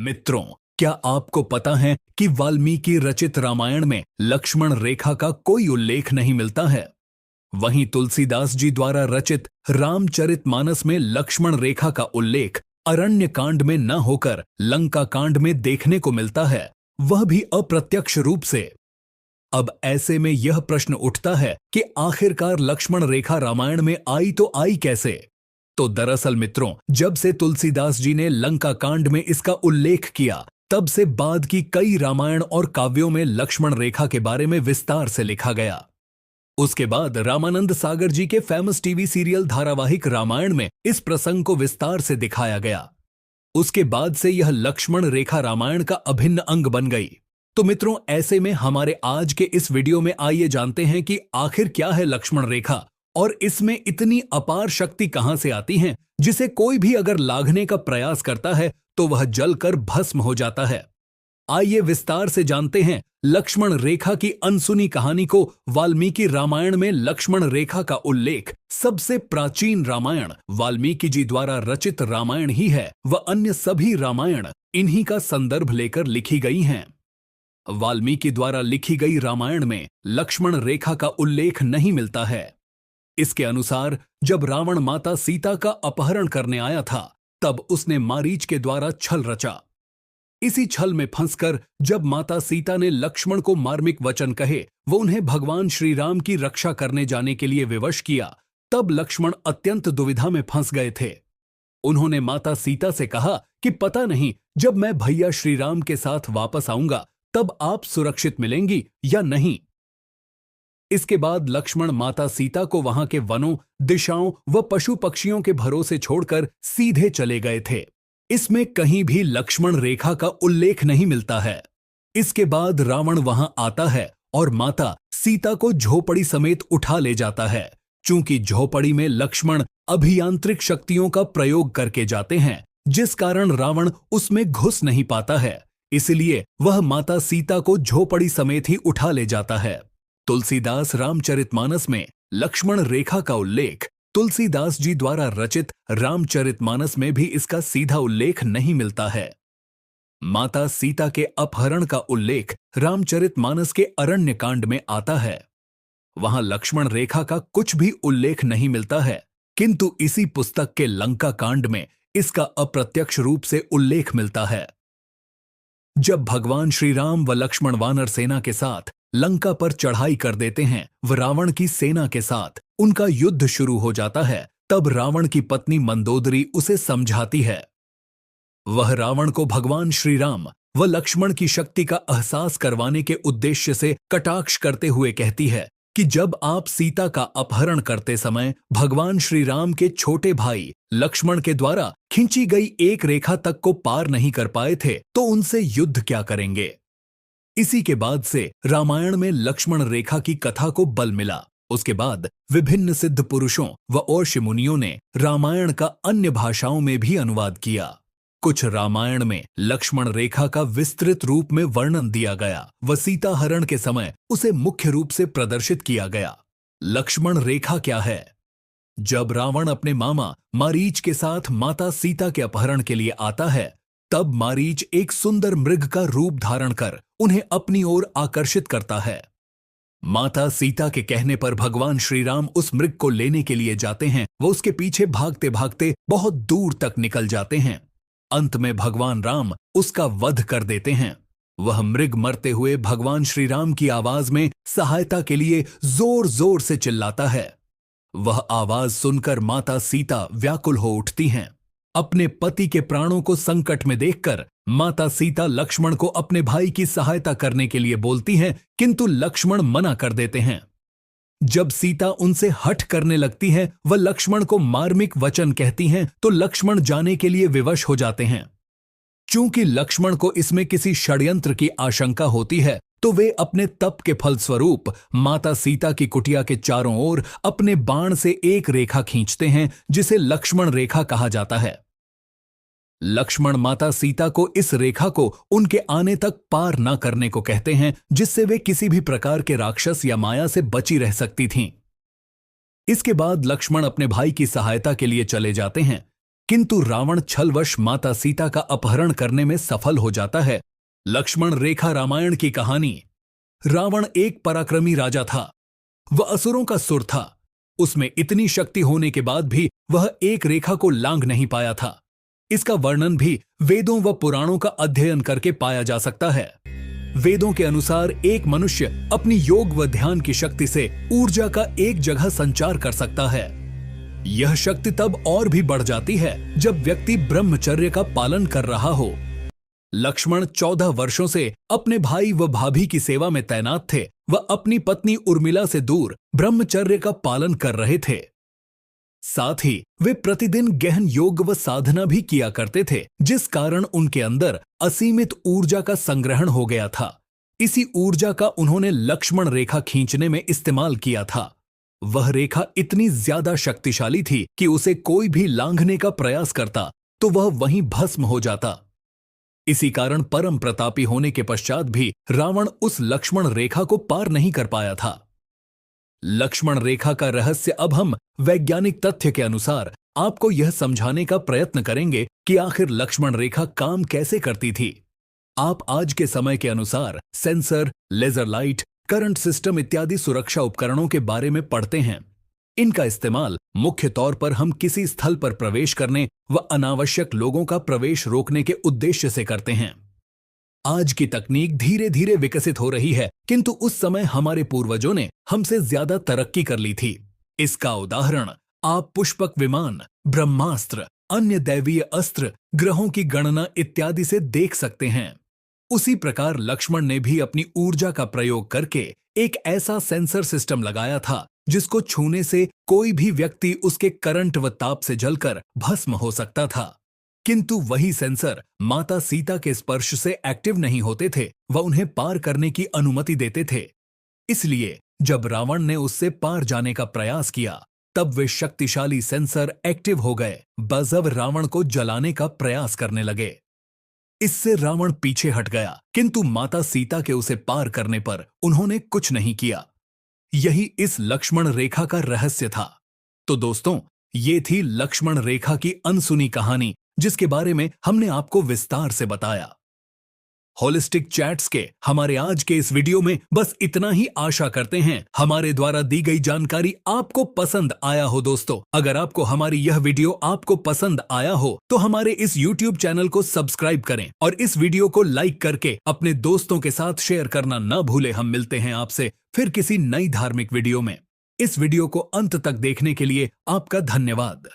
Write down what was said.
मित्रों, क्या आपको पता है कि वाल्मीकि रचित रामायण में लक्ष्मण रेखा का कोई उल्लेख नहीं मिलता है। वहीं तुलसीदास जी द्वारा रचित रामचरितमानस में लक्ष्मण रेखा का उल्लेख अरण्य कांड में न होकर लंका कांड में देखने को मिलता है, वह भी अप्रत्यक्ष रूप से। अब ऐसे में यह प्रश्न उठता है कि आखिरकार लक्ष्मण रेखा रामायण में आई तो आई कैसे? तो दरअसल मित्रों, जब से तुलसीदास जी ने लंका कांड में इसका उल्लेख किया, तब से बाद की कई रामायण और काव्यों में लक्ष्मण रेखा के बारे में विस्तार से लिखा गया। उसके बाद रामानंद सागर जी के फेमस टीवी सीरियल धारावाहिक रामायण में इस प्रसंग को विस्तार से दिखाया गया। उसके बाद से यह लक्ष्मण रेखा रामायण का अभिन्न अंग बन गई। तो मित्रों, ऐसे में हमारे आज के इस वीडियो में आइए जानते हैं कि आखिर क्या है लक्ष्मण रेखा और इसमें इतनी अपार शक्ति कहां से आती है, जिसे कोई भी अगर लांघने का प्रयास करता है तो वह जलकर भस्म हो जाता है। आइए विस्तार से जानते हैं लक्ष्मण रेखा की अनसुनी कहानी को। वाल्मीकि रामायण में लक्ष्मण रेखा का उल्लेख सबसे प्राचीन रामायण वाल्मीकि जी द्वारा रचित रामायण ही है। वह अन्य सभी रामायण इन्हीं का संदर्भ लेकर लिखी गई हैं। वाल्मीकि द्वारा लिखी गई रामायण में लक्ष्मण रेखा का उल्लेख नहीं मिलता है। इसके अनुसार जब रावण माता सीता का अपहरण करने आया था, तब उसने मारीच के द्वारा छल रचा। इसी छल में फंसकर जब माता सीता ने लक्ष्मण को मार्मिक वचन कहे, वो उन्हें भगवान श्री राम की रक्षा करने जाने के लिए विवश किया, तब लक्ष्मण अत्यंत दुविधा में फंस गए थे। उन्होंने माता सीता से कहा कि पता नहीं जब मैं भैया श्री राम के साथ वापस आऊंगा तब आप सुरक्षित मिलेंगी या नहीं। इसके बाद लक्ष्मण माता सीता को वहां के वनों, दिशाओं व पशु पक्षियों के भरोसे छोड़कर सीधे चले गए थे। इसमें कहीं भी लक्ष्मण रेखा का उल्लेख नहीं मिलता है। इसके बाद रावण वहां आता है और माता सीता को झोपड़ी समेत उठा ले जाता है। चूंकि झोपड़ी में लक्ष्मण अभियांत्रिक शक्तियों का प्रयोग करके जाते हैं, जिस कारण रावण उसमें घुस नहीं पाता है, इसलिए वह माता सीता को झोपड़ी समेत ही उठा ले जाता है। तुलसीदास रामचरितमानस में लक्ष्मण रेखा का उल्लेख तुलसीदास जी द्वारा रचित रामचरितमानस में भी इसका सीधा उल्लेख नहीं मिलता है। माता सीता के अपहरण का उल्लेख रामचरितमानस के अरण्य कांड में आता है। वहां लक्ष्मण रेखा का कुछ भी उल्लेख नहीं मिलता है, किंतु इसी पुस्तक के लंका कांड में इसका अप्रत्यक्ष रूप से उल्लेख मिलता है। जब भगवान श्री राम व लक्ष्मण वानर सेना के साथ लंका पर चढ़ाई कर देते हैं व रावण की सेना के साथ उनका युद्ध शुरू हो जाता है, तब रावण की पत्नी मंदोदरी उसे समझाती है। वह रावण को भगवान श्री राम व लक्ष्मण की शक्ति का एहसास करवाने के उद्देश्य से कटाक्ष करते हुए कहती है कि जब आप सीता का अपहरण करते समय भगवान श्री राम के छोटे भाई लक्ष्मण के द्वारा खींची गई एक रेखा तक को पार नहीं कर पाए थे, तो उनसे युद्ध क्या करेंगे। इसी के बाद से रामायण में लक्ष्मण रेखा की कथा को बल मिला। उसके बाद विभिन्न सिद्ध पुरुषों व ऋषि मुनियों ने रामायण का अन्य भाषाओं में भी अनुवाद किया। कुछ रामायण में लक्ष्मण रेखा का विस्तृत रूप में वर्णन दिया गया व सीता हरण के समय उसे मुख्य रूप से प्रदर्शित किया गया। लक्ष्मण रेखा क्या है? जब रावण अपने मामा मारीच के साथ माता सीता के अपहरण के लिए आता है, तब मारीच एक सुंदर मृग का रूप धारण कर उन्हें अपनी ओर आकर्षित करता है। माता सीता के कहने पर भगवान श्री राम उस मृग को लेने के लिए जाते हैं। वो उसके पीछे भागते भागते बहुत दूर तक निकल जाते हैं। अंत में भगवान राम उसका वध कर देते हैं। वह मृग मरते हुए भगवान श्री राम की आवाज में सहायता के लिए जोर जोर से चिल्लाता है। वह आवाज सुनकर माता सीता व्याकुल हो उठती हैं। अपने पति के प्राणों को संकट में देखकर माता सीता लक्ष्मण को अपने भाई की सहायता करने के लिए बोलती हैं, किंतु लक्ष्मण मना कर देते हैं। जब सीता उनसे हठ करने लगती है व लक्ष्मण को मार्मिक वचन कहती हैं, तो लक्ष्मण जाने के लिए विवश हो जाते हैं। चूंकि लक्ष्मण को इसमें किसी षड्यंत्र की आशंका होती है, तो वे अपने तप के फलस्वरूप माता सीता की कुटिया के चारों ओर अपने बाण से एक रेखा खींचते हैं, जिसे लक्ष्मण रेखा कहा जाता है। लक्ष्मण माता सीता को इस रेखा को उनके आने तक पार न करने को कहते हैं, जिससे वे किसी भी प्रकार के राक्षस या माया से बची रह सकती थीं। इसके बाद लक्ष्मण अपने भाई की सहायता के लिए चले जाते हैं, किंतु रावण छलवश माता सीता का अपहरण करने में सफल हो जाता है। लक्ष्मण रेखा रामायण की कहानी। रावण एक पराक्रमी राजा था। वह असुरों का सुर था। उसमें इतनी शक्ति होने के बाद भी वह एक रेखा को लांघ नहीं पाया था। इसका वर्णन भी वेदों व पुराणों का अध्ययन करके पाया जा सकता है। वेदों के अनुसार एक मनुष्य अपनी योग व ध्यान की शक्ति से ऊर्जा का एक जगह संचार कर सकता है। यह शक्ति तब और भी बढ़ जाती है जब व्यक्ति ब्रह्मचर्य का पालन कर रहा हो। लक्ष्मण 14 वर्षों से अपने भाई व भाभी की सेवा में तैनात थे। वह अपनी पत्नी उर्मिला से दूर ब्रह्मचर्य का पालन कर रहे थे। साथ ही वे प्रतिदिन गहन योग व साधना भी किया करते थे, जिस कारण उनके अंदर असीमित ऊर्जा का संग्रहण हो गया था। इसी ऊर्जा का उन्होंने लक्ष्मण रेखा खींचने में इस्तेमाल किया था। वह रेखा इतनी ज्यादा शक्तिशाली थी कि उसे कोई भी लांघने का प्रयास करता तो वह वहीं भस्म हो जाता। इसी कारण परम प्रतापी होने के पश्चात भी रावण उस लक्ष्मण रेखा को पार नहीं कर पाया था। लक्ष्मण रेखा का रहस्य अब हम वैज्ञानिक तथ्य के अनुसार आपको यह समझाने का प्रयत्न करेंगे कि आखिर लक्ष्मण रेखा काम कैसे करती थी। आप आज के समय के अनुसार sensor, laser light, current system इत्यादि सुरक्षा उपकरणों के बारे में पढ़ते हैं। इनका इस्तेमाल मुख्य तौर पर हम किसी स्थल पर प्रवेश करने व अनावश्यक लोगों का प्रवेश रोकने के उद्देश्य से करते हैं। आज की तकनीक धीरे धीरे विकसित हो रही है, किंतु उस समय हमारे पूर्वजों ने हमसे ज्यादा तरक्की कर ली थी। इसका उदाहरण आप पुष्पक विमान, ब्रह्मास्त्र, अन्य दैवीय अस्त्र, ग्रहों की गणना इत्यादि से देख सकते हैं। उसी प्रकार लक्ष्मण ने भी अपनी ऊर्जा का प्रयोग करके एक ऐसा सेंसर सिस्टम लगाया था जिसको छूने से कोई भी व्यक्ति उसके करंट व ताप से जलकर भस्म हो सकता था। किंतु वही सेंसर माता सीता के स्पर्श से एक्टिव नहीं होते थे व उन्हें पार करने की अनुमति देते थे। इसलिए जब रावण ने उससे पार जाने का प्रयास किया तब वे शक्तिशाली सेंसर एक्टिव हो गए, बजब रावण को जलाने का प्रयास करने लगे। इससे रावण पीछे हट गया, किंतु माता सीता के उसे पार करने पर उन्होंने कुछ नहीं किया। यही इस लक्ष्मण रेखा का रहस्य था। तो दोस्तों, ये थी लक्ष्मण रेखा की अनसुनी कहानी, जिसके बारे में हमने आपको विस्तार से बताया। होलिस्टिक चैट्स के हमारे आज के इस वीडियो में बस इतना ही। आशा करते हैं हमारे द्वारा दी गई जानकारी आपको पसंद आया हो। दोस्तों, अगर आपको हमारी यह वीडियो आपको पसंद आया हो तो हमारे इस YouTube चैनल को सब्सक्राइब करें और इस वीडियो को लाइक करके अपने दोस्तों के साथ शेयर करना न भूलें। हम मिलते हैं आपसे फिर किसी नई धार्मिक वीडियो में। इस वीडियो को अंत तक देखने के लिए आपका धन्यवाद।